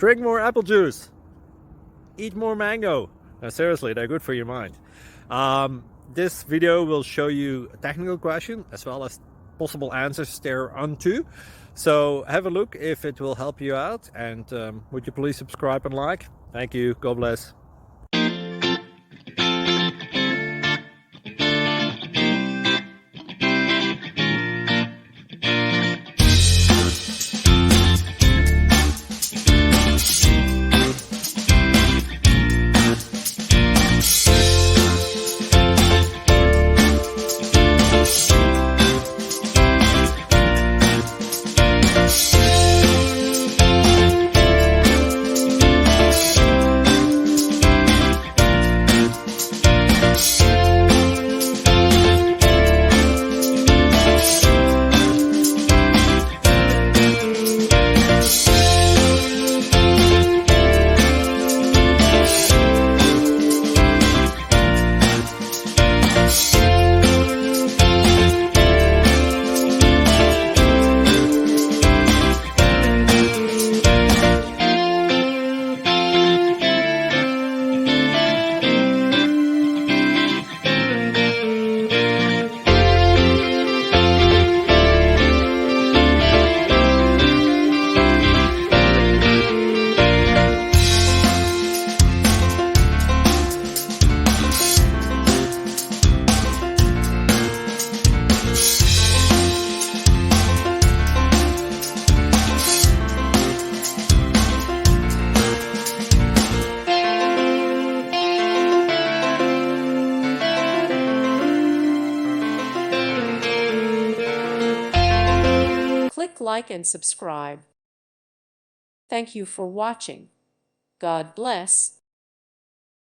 Drink more apple juice. Eat more mango. No, seriously, they're good for your mind. This video will show you a technical question as well as possible answers thereunto. So have a look if it will help you out, and would you please subscribe and like? Thank you. God bless. Click like and subscribe. Thank you for watching. God bless.